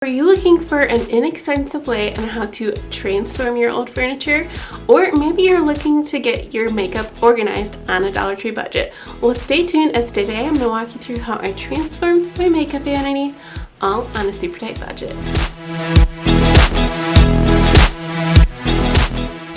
Are you looking for an inexpensive way on how to transform your old furniture? Or maybe you're looking to get your makeup organized on a Dollar Tree budget? Well, stay tuned, as today I'm going to walk you through how I transformed my makeup vanity all on a super tight budget.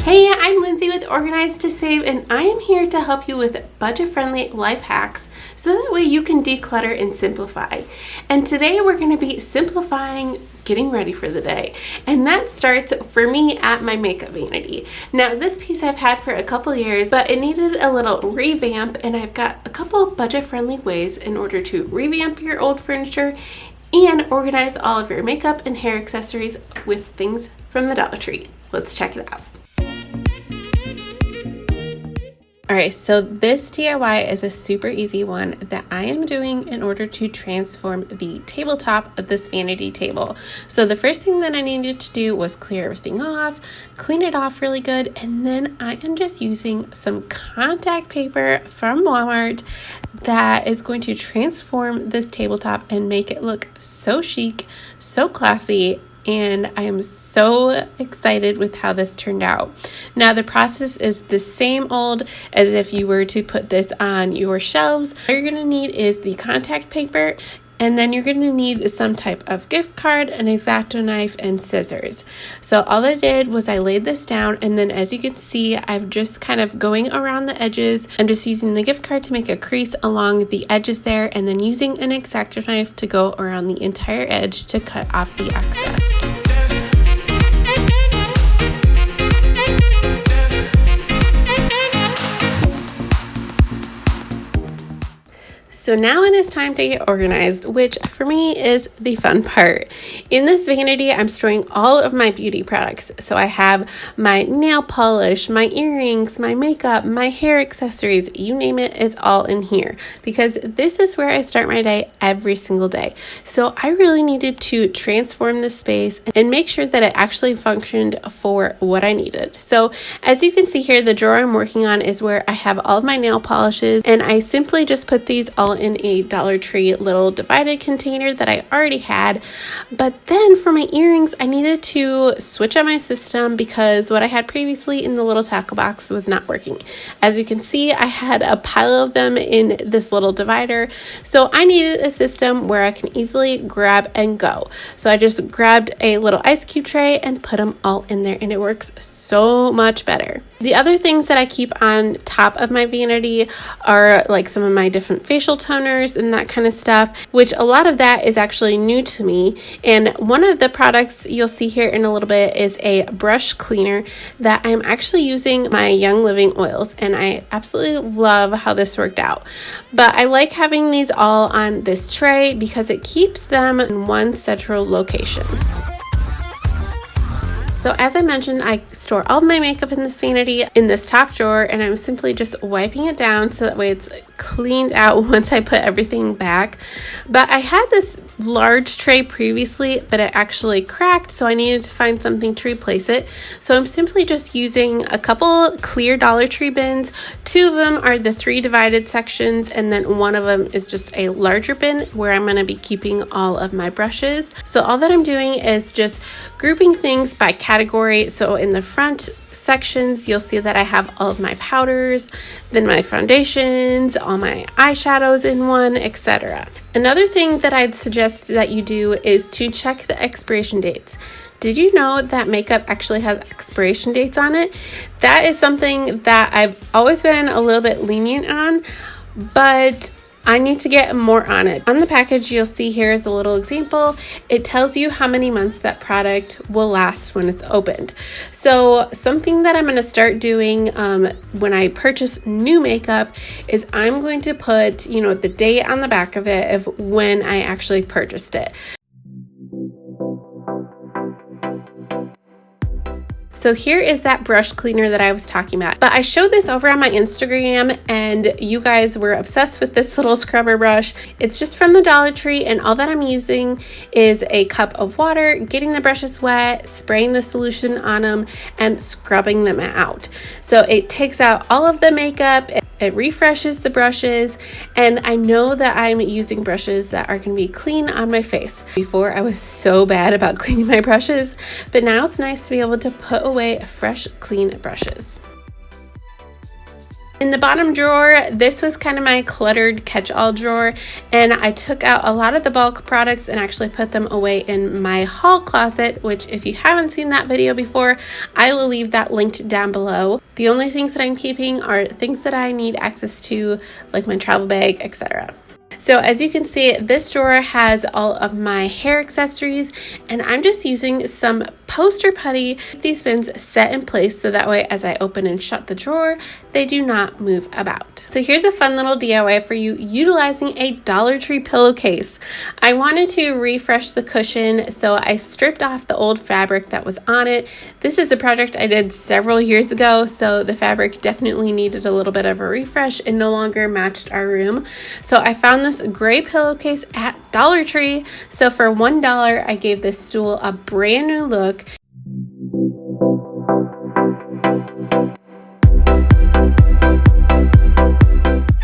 Hey, I'm Lindsay with Organize to Save, and I am here to help you with budget-friendly life hacks so that way you can declutter and simplify. And today we're going to be simplifying getting ready for the day. And that starts for me at my makeup vanity. Now, this piece I've had for a couple years, but it needed a little revamp, and I've got a couple budget-friendly ways in order to revamp your old furniture and organize all of your makeup and hair accessories with things from the Dollar Tree. Let's check it out. Alright, so this DIY is a super easy one that I am doing in order to transform the tabletop of this vanity table. So the first thing that I needed to do was clear everything off, clean it off really good, and then I am just using some contact paper from Walmart that is going to transform this tabletop and make it look so chic, so classy, and I am so excited with how this turned out. Now, the process is the same old as if you were to put this on your shelves. All you're going to need is the contact paper, and then you're going to need some type of gift card, an X-Acto knife, and scissors. So all I did was I laid this down, and then as you can see, I'm just kind of going around the edges. I'm just using the gift card to make a crease along the edges there, and then using an X-Acto knife to go around the entire edge to cut off the excess. So now it is time to get organized, which for me is the fun part. In this vanity, I'm storing all of my beauty products. So I have my nail polish, my earrings, my makeup, my hair accessories, you name it, it's all in here. Because this is where I start my day every single day. So I really needed to transform this space and make sure that it actually functioned for what I needed. So as you can see here, the drawer I'm working on is where I have all of my nail polishes, and I simply just put these all in a Dollar Tree little divided container that I already had. But then for my earrings, I needed to switch up my system because what I had previously in the little tackle box was not working. As you can see, I had a pile of them in this little divider, so I needed a system where I can easily grab and go. So I just grabbed a little ice cube tray and put them all in there, and it works so much better. The other things that I keep on top of my vanity are like some of my different facial toners and that kind of stuff, which a lot of that is actually new to me. And one of the products you'll see here in a little bit is a brush cleaner that I'm actually using my Young Living oils, and I absolutely love how this worked out. But I like having these all on this tray because it keeps them in one central location. So as I mentioned, I store all of my makeup in this vanity in this top drawer, and I'm simply just wiping it down so that way it's cleaned out once I put everything back. But I had this large tray previously, but it actually cracked, so I needed to find something to replace it. So I'm simply just using a couple clear Dollar Tree bins. Two of them are the 3 divided sections, and then one of them is just a larger bin where I'm going to be keeping all of my brushes. So all that I'm doing is just grouping things by category. So in the front sections, you'll see that I have all of my powders, then my foundations, all my eyeshadows in one, etc. Another thing that I'd suggest that you do is to check the expiration dates. Did you know that makeup actually has expiration dates on it? That is something that I've always been a little bit lenient on, but I need to get more on it. On the package, you'll see here is a little example. It tells you how many months that product will last when it's opened. So something that I'm going to start doing when I purchase new makeup is I'm going to put, the date on the back of it of when I actually purchased it. So here is that brush cleaner that I was talking about. But I showed this over on my Instagram and you guys were obsessed with this little scrubber brush. It's just from the Dollar Tree, and all that I'm using is a cup of water, getting the brushes wet, spraying the solution on them, and scrubbing them out. So it takes out all of the makeup, it refreshes the brushes, and I know that I'm using brushes that are going to be clean on my face. Before I was so bad about cleaning my brushes, but now it's nice to be able to put away fresh, clean brushes. In the bottom drawer, this was kind of my cluttered catch-all drawer, and I took out a lot of the bulk products and actually put them away in my haul closet, which if you haven't seen that video before, I will leave that linked down below. The only things that I'm keeping are things that I need access to, like my travel bag, etc. So as you can see, this drawer has all of my hair accessories, and I'm just using some poster putty. These bins set in place so that way as I open and shut the drawer, they do not move about. So here's a fun little DIY for you utilizing a Dollar Tree pillowcase. I wanted to refresh the cushion, so I stripped off the old fabric that was on it. This is a project I did several years ago, so the fabric definitely needed a little bit of a refresh and no longer matched our room. So I found this gray pillowcase at Dollar Tree. So for $1, I gave this stool a brand new look.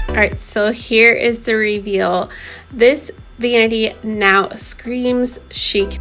Alright, so here is the reveal. This vanity now screams chic.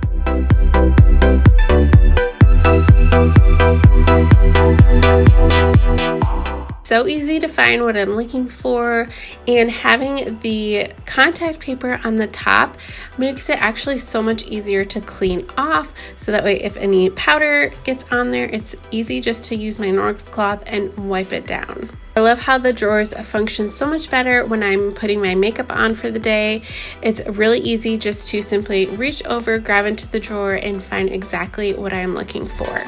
So easy to find what I'm looking for, and having the contact paper on the top makes it actually so much easier to clean off, so that way if any powder gets on there, it's easy just to use my Norwex cloth and wipe it down. I love how the drawers function so much better when I'm putting my makeup on for the day. It's really easy just to simply reach over, grab into the drawer, and find exactly what I'm looking for.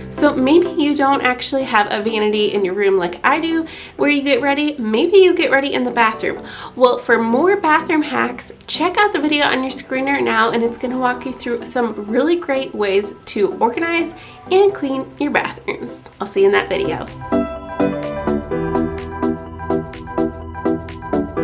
So maybe you don't actually have a vanity in your room like I do where you get ready. Maybe you get ready in the bathroom. Well, for more bathroom hacks, check out the video on your screener now, and it's going to walk you through some really great ways to organize and clean your bathrooms. I'll see you in that video.